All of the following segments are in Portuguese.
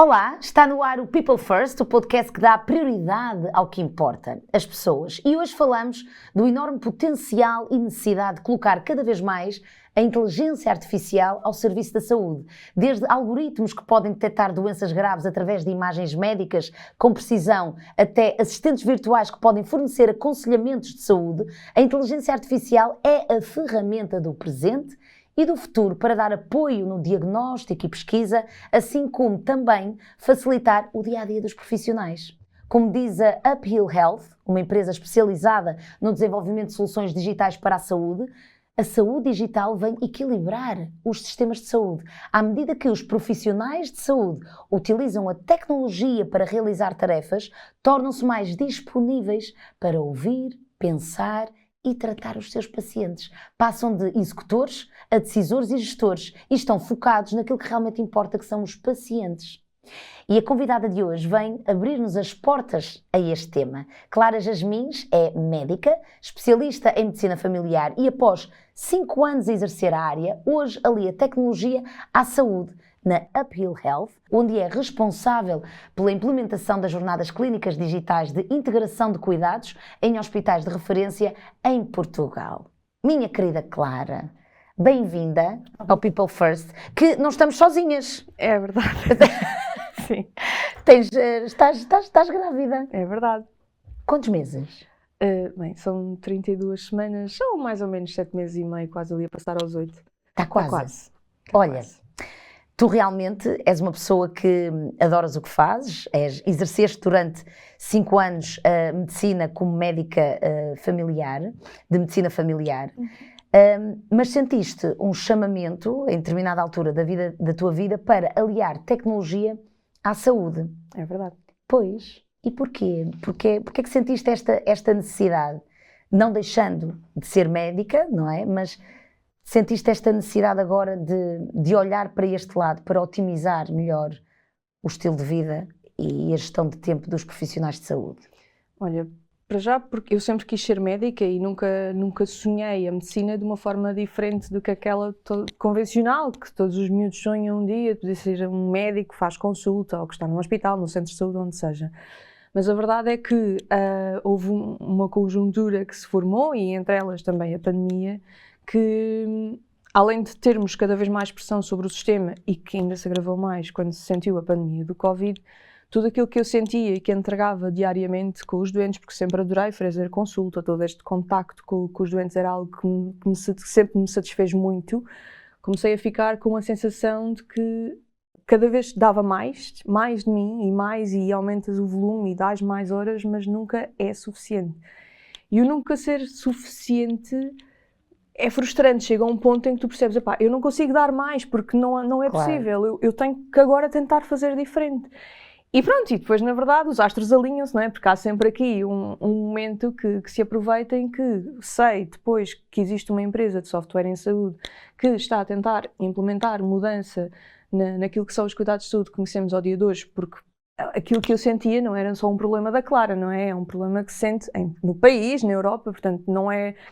Olá, está no ar o People First, o podcast que dá prioridade ao que importa, as pessoas. E hoje falamos do enorme potencial e necessidade de colocar cada vez mais a inteligência artificial ao serviço da saúde. Desde algoritmos que podem detectar doenças graves através de imagens médicas com precisão, até assistentes virtuais que podem fornecer aconselhamentos de saúde, a inteligência artificial é a ferramenta do presente e do futuro para dar apoio no diagnóstico e pesquisa, assim como também facilitar o dia-a-dia dos profissionais. Como diz a Uphill Health, uma empresa especializada no desenvolvimento de soluções digitais para a saúde digital vem equilibrar os sistemas de saúde. À medida que os profissionais de saúde utilizam a tecnologia para realizar tarefas, tornam-se mais disponíveis para ouvir, pensar e tratar os seus pacientes. Passam de executores a decisores e gestores e estão focados naquilo que realmente importa, que são os pacientes. E a convidada de hoje vem abrir-nos as portas a este tema. Clara Jasmins é médica, especialista em medicina familiar e após 5 anos a exercer a área, hoje alia tecnologia à saúde na Uphill Health, onde é responsável pela implementação das jornadas clínicas digitais de integração de cuidados em hospitais de referência em Portugal. Minha querida Clara, bem-vinda ao People First, que não estamos sozinhas. É verdade. Sim. Estás grávida. É verdade. Quantos meses? Bem, são 32 semanas, são mais ou menos 7 meses e meio, quase ali a passar aos 8. Está quase. Quase. Olha, quase. Tu realmente és uma pessoa que adoras o que fazes, exerceste durante 5 anos a medicina como médica familiar, de medicina familiar, mas sentiste um chamamento, em determinada altura da tua vida, para aliar tecnologia à saúde. É verdade. Pois, e porquê? Porquê que sentiste esta necessidade? Não deixando de ser médica, não é? Mas sentiste esta necessidade agora de olhar para este lado, para otimizar melhor o estilo de vida e a gestão de tempo dos profissionais de saúde? Olha, para já, porque eu sempre quis ser médica e nunca sonhei a medicina de uma forma diferente do que aquela convencional, que todos os miúdos sonham um dia, poder ser um médico que faz consulta ou que está num hospital, num centro de saúde, onde seja. Mas a verdade é que houve uma conjuntura que se formou, e entre elas também a pandemia, que além de termos cada vez mais pressão sobre o sistema e que ainda se agravou mais quando se sentiu a pandemia do Covid, tudo aquilo que eu sentia e que entregava diariamente com os doentes, porque sempre adorei fazer consulta, todo este contacto com os doentes era algo que sempre me satisfez muito, comecei a ficar com a sensação de que cada vez dava mais de mim e aumentas o volume e dás mais horas, mas nunca é suficiente. E o nunca ser suficiente é frustrante, chega a um ponto em que tu percebes, epá, eu não consigo dar mais porque não é possível, eu tenho que agora tentar fazer diferente. E pronto, e depois na verdade os astros alinham-se, não é? Porque há sempre aqui um momento que se aproveita em que sei depois que existe uma empresa de software em saúde que está a tentar implementar mudança naquilo que são os cuidados de saúde que conhecemos ao dia de hoje, porque aquilo que eu sentia não era só um problema da Clara, não é? É um problema que se sente no país, na Europa, portanto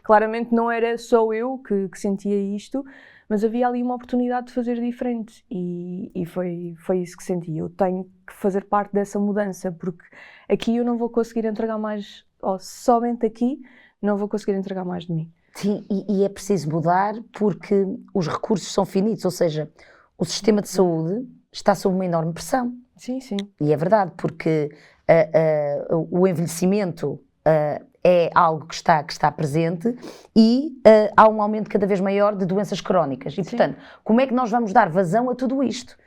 claramente não era só eu que sentia isto, mas havia ali uma oportunidade de fazer diferente e foi isso que senti. Eu tenho que fazer parte dessa mudança, porque aqui eu não vou conseguir entregar mais, ou somente aqui não vou conseguir entregar mais de mim. Sim, e é preciso mudar porque os recursos são finitos, ou seja, o sistema de saúde está sob uma enorme pressão. Sim, sim. E é verdade, porque o envelhecimento é algo que está presente e há um aumento cada vez maior de doenças crónicas. E, portanto, como é que nós vamos dar vazão a tudo isto?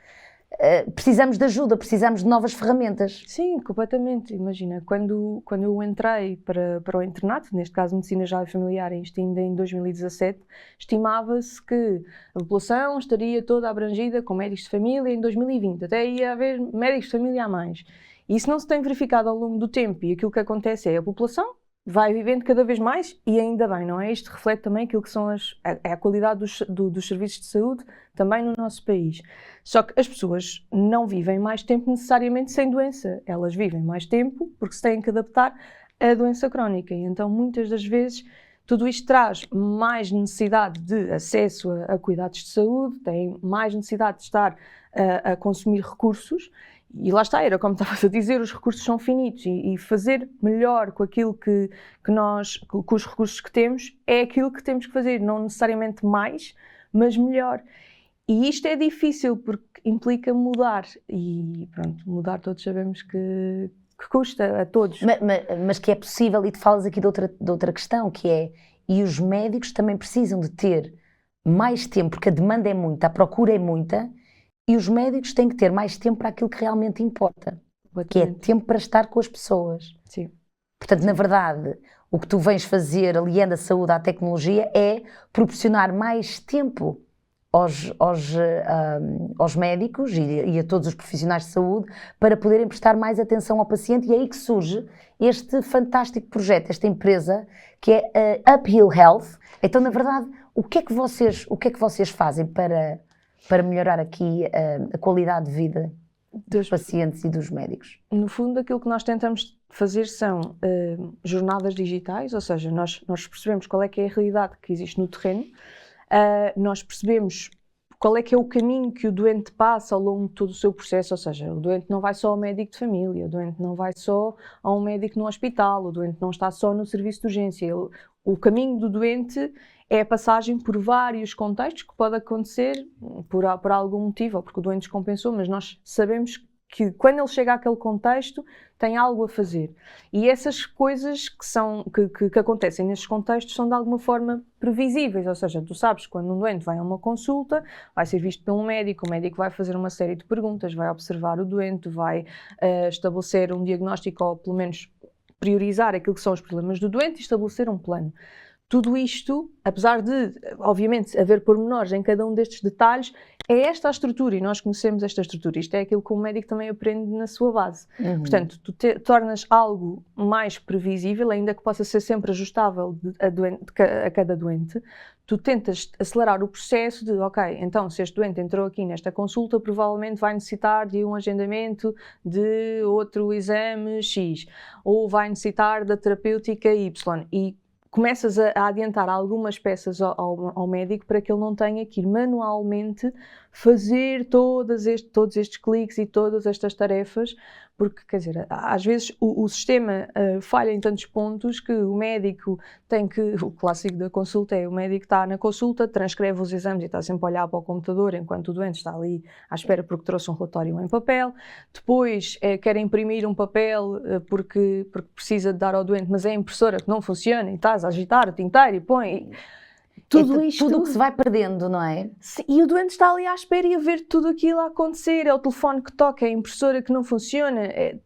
Precisamos de ajuda, precisamos de novas ferramentas. Sim, completamente. Imagina, quando eu entrei para o internato, neste caso Medicina Geral e Familiar, isto ainda em 2017, estimava-se que a população estaria toda abrangida com médicos de família em 2020, até ia haver médicos de família a mais. E isso não se tem verificado ao longo do tempo, e aquilo que acontece é a população vai vivendo cada vez mais, e ainda bem, não é? Isto reflete também aquilo que são a qualidade dos serviços de saúde também no nosso país. Só que as pessoas não vivem mais tempo necessariamente sem doença, elas vivem mais tempo porque se têm que adaptar à doença crónica, e então muitas das vezes tudo isto traz mais necessidade de acesso a cuidados de saúde, tem mais necessidade de estar a consumir recursos, E lá está, era como estavas a dizer, os recursos são finitos e fazer melhor com aquilo com os recursos que temos é aquilo que temos que fazer, não necessariamente mais, mas melhor. E isto é difícil porque implica mudar e pronto, mudar todos sabemos que custa a todos. Mas que é possível, e tu falas aqui de outra questão, que é, e os médicos também precisam de ter mais tempo, porque a demanda é muita, a procura é muita, e os médicos têm que ter mais tempo para aquilo que realmente importa, que é tempo para estar com as pessoas. Sim. Portanto, na verdade, o que tu vens fazer, aliando a saúde à tecnologia, é proporcionar mais tempo aos médicos e a todos os profissionais de saúde para poderem prestar mais atenção ao paciente, e é aí que surge este fantástico projeto, esta empresa que é a Uphill Health. Então, na verdade, o que é que vocês fazem para melhorar aqui a qualidade de vida dos pacientes e dos médicos? No fundo, aquilo que nós tentamos fazer são jornadas digitais, ou seja, nós percebemos qual é que é a realidade que existe no terreno. Nós percebemos qual é que é o caminho que o doente passa ao longo de todo o seu processo, ou seja, o doente não vai só ao médico de família, o doente não vai só a um médico no hospital, o doente não está só no serviço de urgência. O caminho do doente é a passagem por vários contextos que pode acontecer por algum motivo, ou porque o doente descompensou, mas nós sabemos que quando ele chega àquele contexto tem algo a fazer. E essas coisas que acontecem nesses contextos são de alguma forma previsíveis, ou seja, tu sabes quando um doente vai a uma consulta, vai ser visto por um médico, o médico vai fazer uma série de perguntas, vai observar o doente, vai estabelecer um diagnóstico ou pelo menos priorizar aquilo que são os problemas do doente e estabelecer um plano. Tudo isto, apesar de, obviamente, haver pormenores em cada um destes detalhes, é esta a estrutura e nós conhecemos esta estrutura. Isto é aquilo que o médico também aprende na sua base. Uhum. Portanto, tu tornas algo mais previsível, ainda que possa ser sempre ajustável a cada doente. Tu tentas acelerar o processo de, ok, então se este doente entrou aqui nesta consulta, provavelmente vai necessitar de um agendamento de outro exame X, ou vai necessitar da terapêutica Y. E começas a adiantar algumas peças ao médico para que ele não tenha que ir manualmente fazer todos estes cliques e todas estas tarefas, porque, quer dizer, às vezes o sistema falha em tantos pontos que o médico tem que, o clássico da consulta é o médico está na consulta, transcreve os exames e está sempre a olhar para o computador enquanto o doente está ali à espera porque trouxe um relatório em papel, depois quer imprimir um papel porque precisa de dar ao doente, mas é a impressora que não funciona e estás a agitar o tinteiro e põe... Tudo o que se vai perdendo, não é? Sim, e o doente está ali à espera e a ver tudo aquilo a acontecer, é o telefone que toca, é a impressora que não funciona,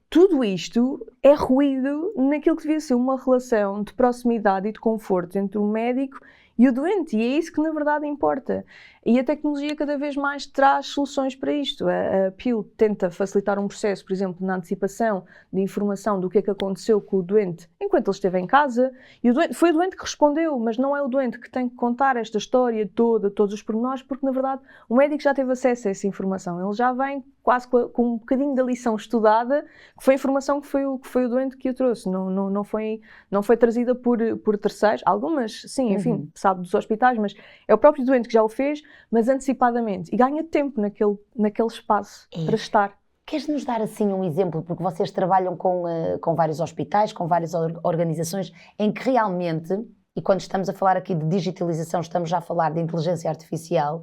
tudo isto é ruído naquilo que devia ser uma relação de proximidade e de conforto entre o médico e o doente, e é isso que na verdade importa. E a tecnologia cada vez mais traz soluções para isto. A Uphill tenta facilitar um processo, por exemplo, na antecipação de informação do que é que aconteceu com o doente enquanto ele esteve em casa, e foi o doente que respondeu, mas não é o doente que tem que contar esta história toda, todos os pormenores, porque na verdade o médico já teve acesso a essa informação, ele já vem quase com um bocadinho da lição estudada, que foi a informação que foi o doente que o trouxe, não foi trazida por terceiros, algumas sim, enfim, sabe dos hospitais, mas é o próprio doente que já o fez, mas antecipadamente, e ganha tempo naquele espaço para estar. Queres-nos dar assim um exemplo, porque vocês trabalham com vários hospitais, com várias organizações, em que realmente, e quando estamos a falar aqui de digitalização, estamos já a falar de inteligência artificial,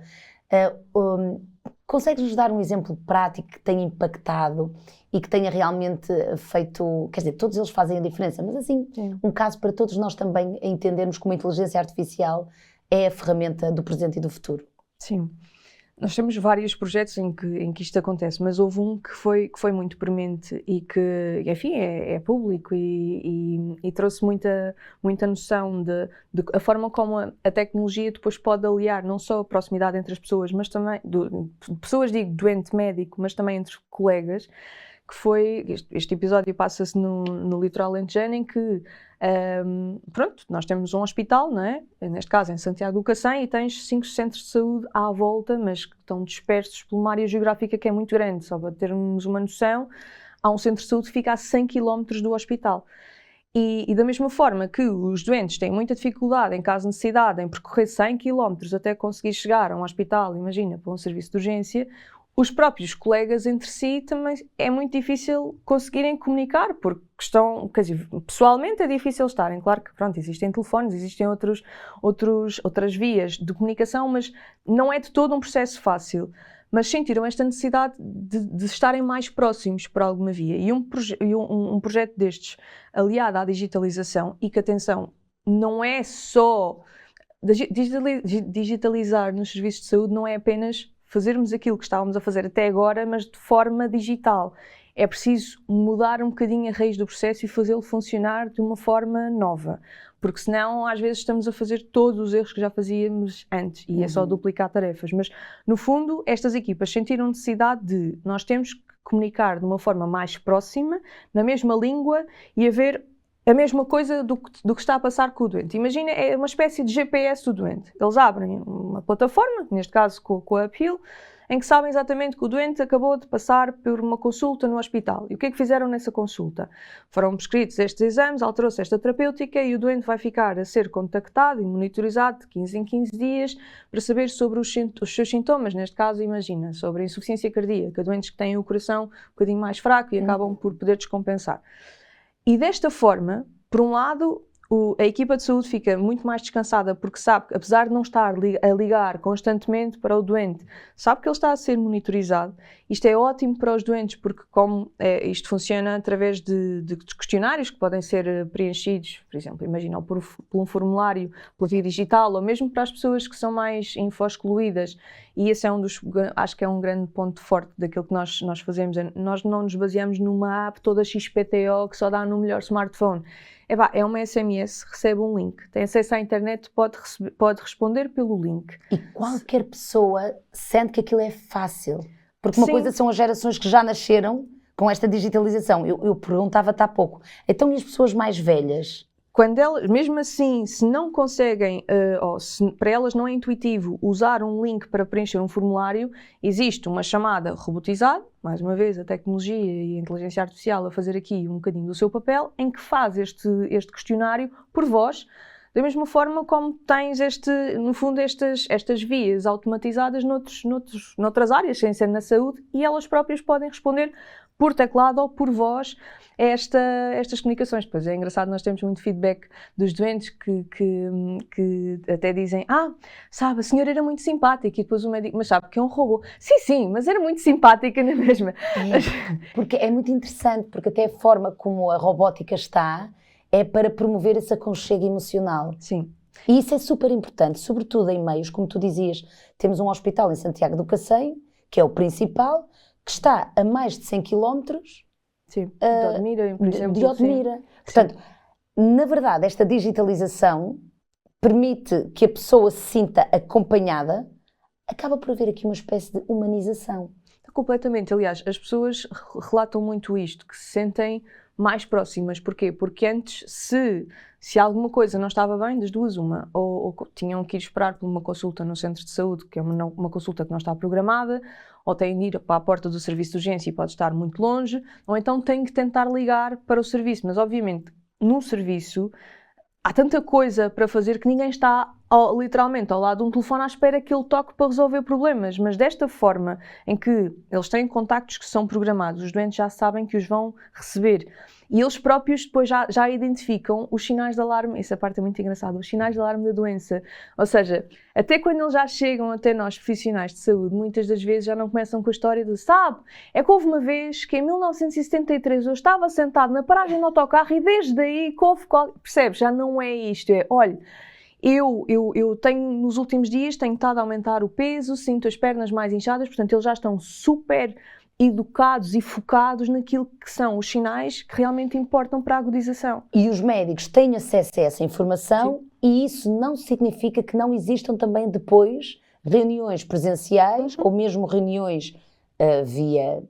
consegues-nos dar um exemplo prático que tenha impactado e que tenha realmente feito, quer dizer, todos eles fazem a diferença, mas assim, um caso para todos nós também entendermos como a inteligência artificial é a ferramenta do presente e do futuro. Sim. Nós temos vários projetos em que isto acontece, mas houve um que foi muito premente e que, enfim, é público e trouxe muita noção de a forma como a tecnologia depois pode aliar não só a proximidade entre as pessoas, mas também, pessoas, digo, doente-médico, mas também entre colegas, que foi, este episódio passa-se no litoral alentejano, em que pronto, nós temos um hospital, não é? Neste caso em Santiago do Cacém, e tens 5 centros de saúde à volta, mas que estão dispersos por uma área geográfica que é muito grande. Só para termos uma noção, há um centro de saúde que fica a 100 km do hospital. E da mesma forma que os doentes têm muita dificuldade, em caso de necessidade, em percorrer 100 km até conseguir chegar a um hospital, imagina, para um serviço de urgência, os próprios colegas entre si também é muito difícil conseguirem comunicar, porque estão, quer dizer, pessoalmente é difícil estarem. Claro que, pronto, existem telefones, existem outras vias de comunicação, mas não é de todo um processo fácil. Mas sentiram esta necessidade de estarem mais próximos por alguma via. E um projeto destes, aliado à digitalização, e que, atenção, não é só digitalizar nos serviços de saúde, não é apenas fazermos aquilo que estávamos a fazer até agora, mas de forma digital. É preciso mudar um bocadinho a raiz do processo e fazê-lo funcionar de uma forma nova, porque senão às vezes estamos a fazer todos os erros que já fazíamos antes e é só duplicar tarefas. Mas no fundo estas equipas sentiram necessidade de nós temos que comunicar de uma forma mais próxima, na mesma língua e haver a mesma coisa do que está a passar com o doente. Imagina, é uma espécie de GPS do doente. Eles abrem uma plataforma, neste caso com a Upheal, em que sabem exatamente que o doente acabou de passar por uma consulta no hospital. E o que é que fizeram nessa consulta? Foram prescritos estes exames, alterou-se esta terapêutica e o doente vai ficar a ser contactado e monitorizado de 15 em 15 dias para saber sobre os seus sintomas. Neste caso, imagina, sobre a insuficiência cardíaca, doentes que têm o coração um bocadinho mais fraco e acabam por poder descompensar. E desta forma, por um lado, a equipa de saúde fica muito mais descansada porque sabe que, apesar de não estar a ligar constantemente para o doente, sabe que ele está a ser monitorizado. Isto é ótimo para os doentes porque isto funciona através de questionários que podem ser preenchidos, por exemplo, imagina, por um formulário, pela via digital, ou mesmo para as pessoas que são mais info-excluídas. E esse é acho que é um grande ponto forte daquilo que nós fazemos. Nós não nos baseamos numa app toda XPTO que só dá no melhor smartphone. É uma SMS, recebe um link, tem acesso à internet, pode responder pelo link. E qualquer pessoa sente que aquilo é fácil. Porque uma coisa são as gerações que já nasceram com esta digitalização. Eu perguntava-te há pouco. Então, e as pessoas mais velhas? Quando elas, mesmo assim, se não conseguem, ou se para elas não é intuitivo usar um link para preencher um formulário, existe uma chamada robotizada, mais uma vez a tecnologia e a inteligência artificial a fazer aqui um bocadinho do seu papel, em que faz este questionário por voz, da mesma forma como tens no fundo estas vias automatizadas noutras áreas, sem ser na saúde, e elas próprias podem responder por teclado ou por voz a estas comunicações. Pois é engraçado, nós temos muito feedback dos doentes que até dizem sabe, a senhora era muito simpática, e depois o médico, mas sabe que é um robô. Sim, mas era muito simpática na mesma. Porque é muito interessante, porque até a forma como a robótica está é para promover esse aconchego emocional. Sim. E isso é super importante, sobretudo em meios, como tu dizias, temos um hospital em Santiago do Cacém, que é o principal, que está a mais de 100 km de Odmira, por exemplo. De Odmira. Portanto, na verdade, esta digitalização permite que a pessoa se sinta acompanhada, acaba por haver aqui uma espécie de humanização. Completamente. Aliás, as pessoas relatam muito isto, que se sentem mais próximas. Porquê? Porque antes, se alguma coisa não estava bem, das duas uma, ou tinham que ir esperar por uma consulta no centro de saúde, que é uma consulta que não está programada, ou têm de ir para a porta do serviço de urgência e pode estar muito longe, ou então têm que tentar ligar para o serviço. Mas, obviamente, no serviço há tanta coisa para fazer que ninguém está literalmente ao lado de um telefone à espera que ele toque para resolver problemas. Mas desta forma, em que eles têm contactos que são programados, os doentes já sabem que os vão receber. E eles próprios depois já identificam os sinais de alarme. Essa parte é muito engraçada, os sinais de alarme da doença. Ou seja, até quando eles já chegam até nós, profissionais de saúde, muitas das vezes já não começam com a história de é que houve uma vez que em 1973 eu estava sentado na paragem do autocarro e desde aí que houve... Percebes? Já não é isto. Olha, eu tenho, nos últimos dias, tenho estado a aumentar o peso, sinto as pernas mais inchadas, portanto eles já estão super educados e focados naquilo que são os sinais que realmente importam para a agudização. E os médicos têm acesso a essa informação. Sim. E isso não significa que não existam também depois reuniões presenciais ou mesmo reuniões via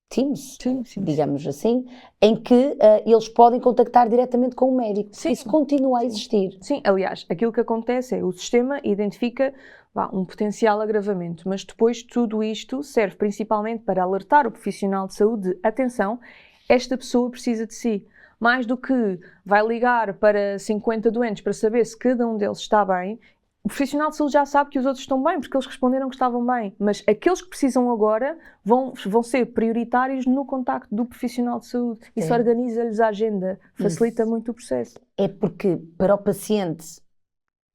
Teams, digamos assim, em que eles podem contactar diretamente com o médico. Sim. Isso continua a existir. Sim, aliás, aquilo que acontece é o sistema identifica um potencial agravamento, mas depois tudo isto serve principalmente para alertar o profissional de saúde de atenção, esta pessoa precisa de si. Mais do que vai ligar para 50 doentes para saber se cada um deles está bem, o profissional de saúde já sabe que os outros estão bem, porque eles responderam que estavam bem, mas aqueles que precisam agora vão ser prioritários no contacto do profissional de saúde. Isso organiza-lhes a agenda, facilita muito o processo. É porque para o paciente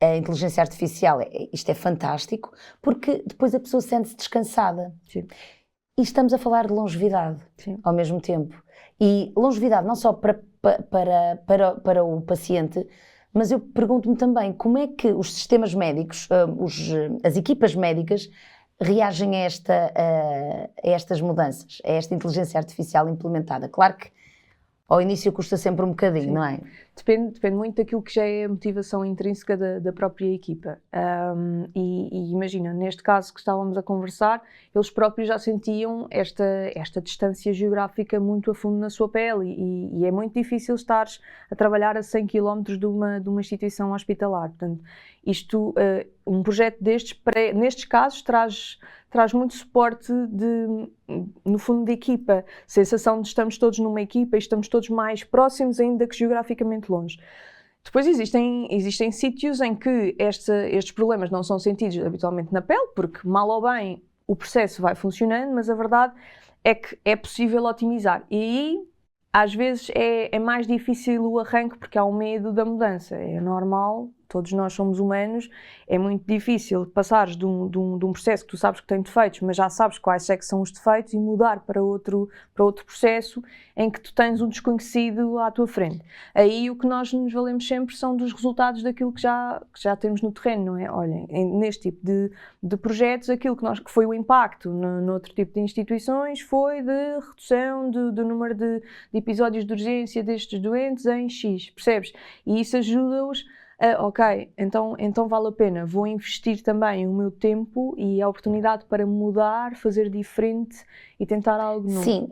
a inteligência artificial, isto é fantástico, porque depois a pessoa sente-se descansada. Sim. E estamos a falar de longevidade, sim, ao mesmo tempo. E longevidade não só para o paciente, mas eu pergunto-me também como é que os sistemas médicos, as equipas médicas, reagem a estas mudanças, a esta inteligência artificial implementada. Claro que ao início custa sempre um bocadinho, sim, não é? Depende muito daquilo que já é a motivação intrínseca da própria equipa. E imagina, neste caso que estávamos a conversar, eles próprios já sentiam esta distância geográfica muito a fundo na sua pele e é muito difícil estares a trabalhar a 100 km de uma instituição hospitalar. Portanto, um projeto destes, nestes casos, traz muito suporte no fundo de equipa, sensação de estamos todos numa equipa e estamos todos mais próximos ainda que geograficamente longe. Depois existem sítios em que estes problemas não são sentidos habitualmente na pele, porque mal ou bem o processo vai funcionando, mas a verdade é que é possível otimizar. E aí, às vezes, é mais difícil o arranque porque há um medo da mudança. É normal, todos nós somos humanos, é muito difícil passares de um processo que tu sabes que tem defeitos, mas já sabes quais é que são os defeitos e mudar para outro processo em que tu tens um desconhecido à tua frente. Aí o que nós nos valemos sempre são dos resultados daquilo que já temos no terreno, não é? Olhem, neste tipo de projetos, aquilo que foi o impacto no outro tipo de instituições foi de redução do número de episódios de urgência destes doentes em X, percebes? E isso ajuda-os ok, então vale a pena, vou investir também o meu tempo e a oportunidade para mudar, fazer diferente e tentar algo novo. Sim,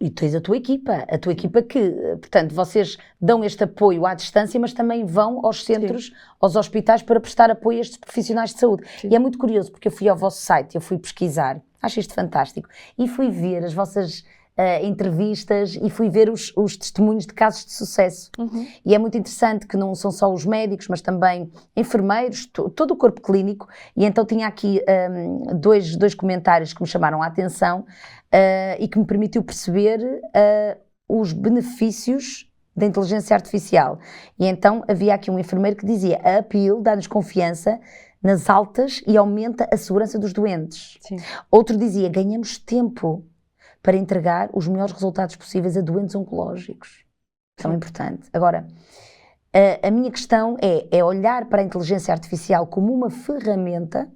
e tens a tua equipa que, portanto, vocês dão este apoio à distância, mas também vão aos centros, sim, aos hospitais para prestar apoio a estes profissionais de saúde. Sim. E é muito curioso porque eu fui ao vosso site, eu fui pesquisar, acho isto fantástico, e fui ver as vossas entrevistas e fui ver os testemunhos de casos de sucesso. Uhum. E é muito interessante que não são só os médicos, mas também enfermeiros, todo o corpo clínico. E então tinha aqui dois comentários que me chamaram a atenção e que me permitiu perceber os benefícios da inteligência artificial. E então havia aqui um enfermeiro que dizia: a Appeal dá-nos confiança nas altas e aumenta a segurança dos doentes. Sim. Outro dizia: ganhamos tempo para entregar os melhores resultados possíveis a doentes oncológicos. Tão importante. Agora, a minha questão é olhar para a inteligência artificial como uma ferramenta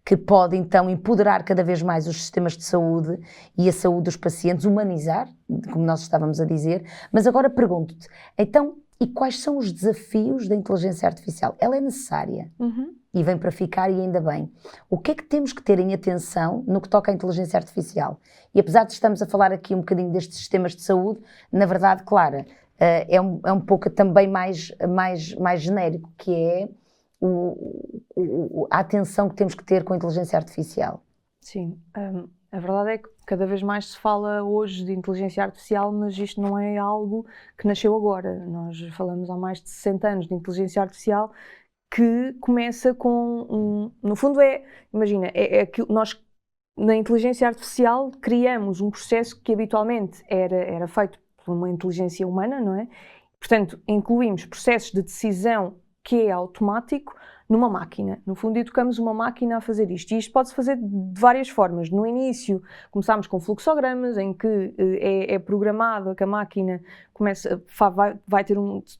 que pode, então, empoderar cada vez mais os sistemas de saúde e a saúde dos pacientes, humanizar, como nós estávamos a dizer. Mas agora pergunto-te, então, e quais são os desafios da inteligência artificial? Ela é necessária? Uhum. E vem para ficar, e ainda bem. O que é que temos que ter em atenção no que toca à inteligência artificial? E apesar de estarmos a falar aqui um bocadinho destes sistemas de saúde, na verdade, Clara, é um pouco também mais genérico, que é a atenção que temos que ter com a inteligência artificial. Sim, a verdade é que cada vez mais se fala hoje de inteligência artificial, mas isto não é algo que nasceu agora. Nós falamos há mais de 60 anos de inteligência artificial, que começa com no fundo imagina, aquilo, nós na inteligência artificial criamos um processo que habitualmente era feito por uma inteligência humana, não é? Portanto, incluímos processos de decisão que é automático numa máquina. No fundo, educamos uma máquina a fazer isto. E isto pode-se fazer de várias formas. No início, começámos com fluxogramas, em que é programado que a máquina vai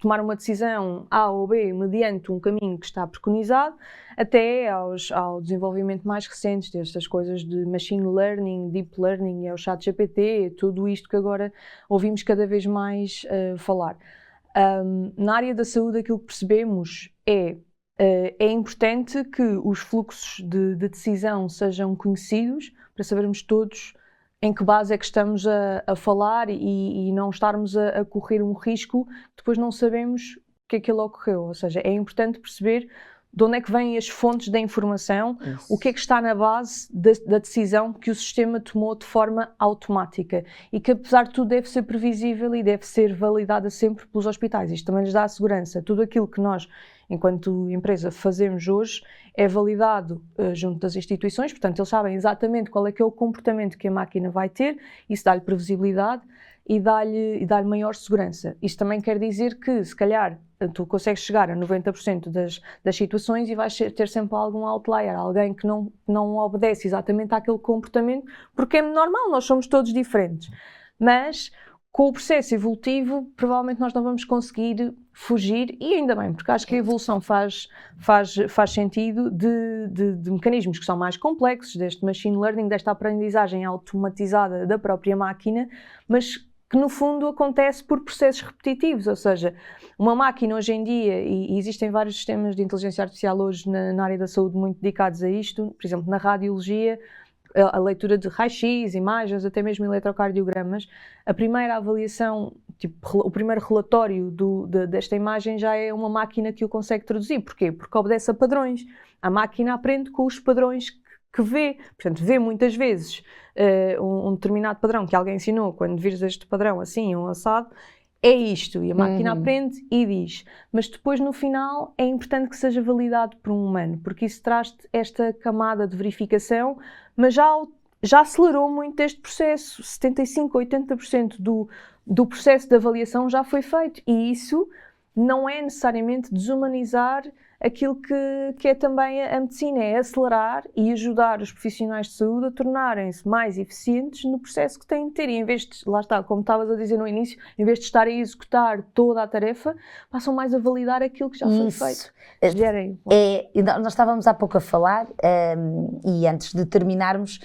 tomar uma decisão A ou B mediante um caminho que está preconizado, até ao desenvolvimento mais recente destas coisas de machine learning, deep learning, o ChatGPT, tudo isto que agora ouvimos cada vez mais falar. Na área da saúde, aquilo que percebemos é importante que os fluxos de decisão sejam conhecidos para sabermos todos em que base é que estamos a falar e não estarmos a correr um risco que depois não sabemos o que é que ele ocorreu. Ou seja, é importante perceber de onde é que vêm as fontes da informação, o que é que está na base da decisão que o sistema tomou de forma automática e que, apesar de tudo, deve ser previsível e deve ser validada sempre pelos hospitais. Isto também lhes dá a segurança. Tudo aquilo que nós enquanto empresa, fazemos hoje é validado junto das instituições, portanto eles sabem exatamente qual é que é o comportamento que a máquina vai ter, isso dá-lhe previsibilidade e dá-lhe maior segurança. Isto também quer dizer que, se calhar, tu consegues chegar a 90% das situações e vais ter sempre algum outlier, alguém que não obedece exatamente àquele comportamento, porque é normal, nós somos todos diferentes. Mas, com o processo evolutivo, provavelmente nós não vamos conseguir fugir, e ainda bem, porque acho que a evolução faz sentido de mecanismos que são mais complexos, deste machine learning, desta aprendizagem automatizada da própria máquina, mas que no fundo acontece por processos repetitivos, ou seja, uma máquina hoje em dia, e existem vários sistemas de inteligência artificial hoje na área da saúde muito dedicados a isto, por exemplo, na radiologia, a leitura de raio-x, imagens, até mesmo eletrocardiogramas, a primeira avaliação, o primeiro relatório desta imagem já é uma máquina que o consegue traduzir. Porquê? Porque obedece a padrões. A máquina aprende com os padrões que vê. Portanto, vê muitas vezes um determinado padrão que alguém ensinou, quando vires este padrão assim, um assado, é isto, e a máquina aprende e diz. Mas depois, no final, é importante que seja validado por um humano, porque isso traz-te esta camada de verificação, mas já acelerou muito este processo. 75% ou 80% do processo de avaliação já foi feito, e isso não é necessariamente desumanizar aquilo que é também a medicina, é acelerar e ajudar os profissionais de saúde a tornarem-se mais eficientes no processo que têm de ter. E em vez de, lá está, como estavas a dizer no início, em vez de estarem a executar toda a tarefa, passam mais a validar aquilo que já foi feito. Nós estávamos há pouco a falar, e antes de terminarmos,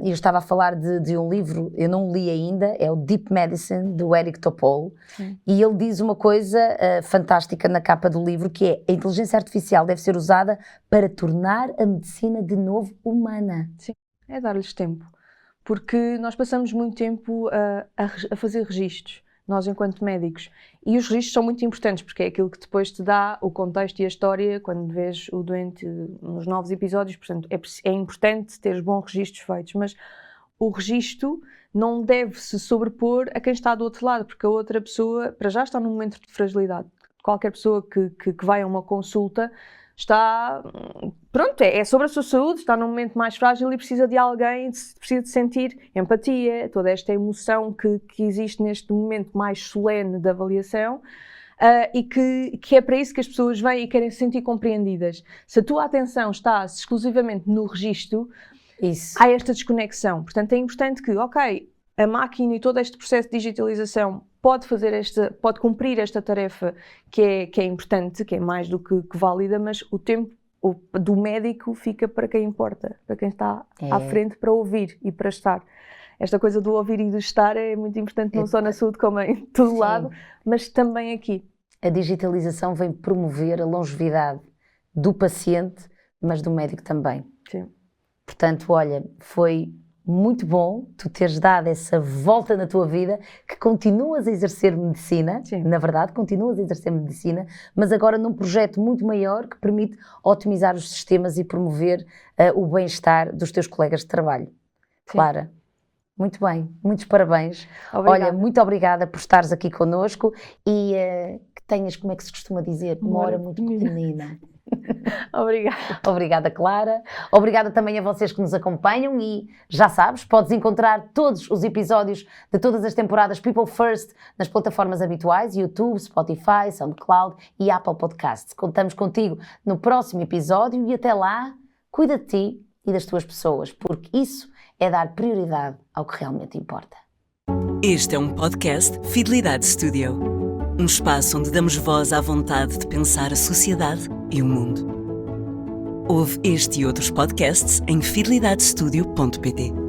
eu estava a falar de um livro, eu não o li ainda, é o Deep Medicine, do Eric Topol, e ele diz uma coisa fantástica na capa do livro, que é: a inteligência artificial deve ser usada para tornar a medicina de novo humana. Sim, é dar-lhes tempo, porque nós passamos muito tempo a fazer registros, nós enquanto médicos, e os registros são muito importantes, porque é aquilo que depois te dá o contexto e a história quando vês o doente nos novos episódios. Portanto, é importante ter bons registros feitos, mas o registro não deve se sobrepor a quem está do outro lado, porque a outra pessoa, para já, está num momento de fragilidade. Qualquer pessoa que vai a uma consulta está, pronto, é sobre a sua saúde, está num momento mais frágil e precisa de alguém, precisa de sentir empatia, toda esta emoção que existe neste momento mais solene da avaliação, e que é para isso que as pessoas vêm e querem se sentir compreendidas. Se a tua atenção está exclusivamente no registro, há esta desconexão. Portanto, é importante que, ok, a máquina e todo este processo de digitalização pode cumprir esta tarefa que é importante, que é mais do que válida, mas o tempo do médico fica para quem importa, para quem está à frente para ouvir e para estar. Esta coisa do ouvir e do estar é muito importante, não só na saúde como em todo lado, mas também aqui. A digitalização vem promover a longevidade do paciente, mas do médico também. Sim. Portanto, olha, foi muito bom tu teres dado essa volta na tua vida, que continuas a exercer medicina. Sim. Na verdade, continuas a exercer medicina, mas agora num projeto muito maior que permite otimizar os sistemas e promover o bem-estar dos teus colegas de trabalho. Sim. Clara, muito bem, muitos parabéns. Obrigada. Olha, muito obrigada por estares aqui connosco e que tenhas, como é que se costuma dizer, uma hora muito pequenina. Obrigada. Obrigada, Clara. Obrigada também a vocês que nos acompanham e já sabes, podes encontrar todos os episódios de todas as temporadas People First nas plataformas habituais, YouTube, Spotify, SoundCloud e Apple Podcasts. Contamos contigo no próximo episódio e até lá, cuida de ti e das tuas pessoas, porque isso é dar prioridade ao que realmente importa. Este é um podcast Fidelidade Studio. Um espaço onde damos voz à vontade de pensar a sociedade e o mundo. Ouve este e outros podcasts em fidelidadestudio.pt.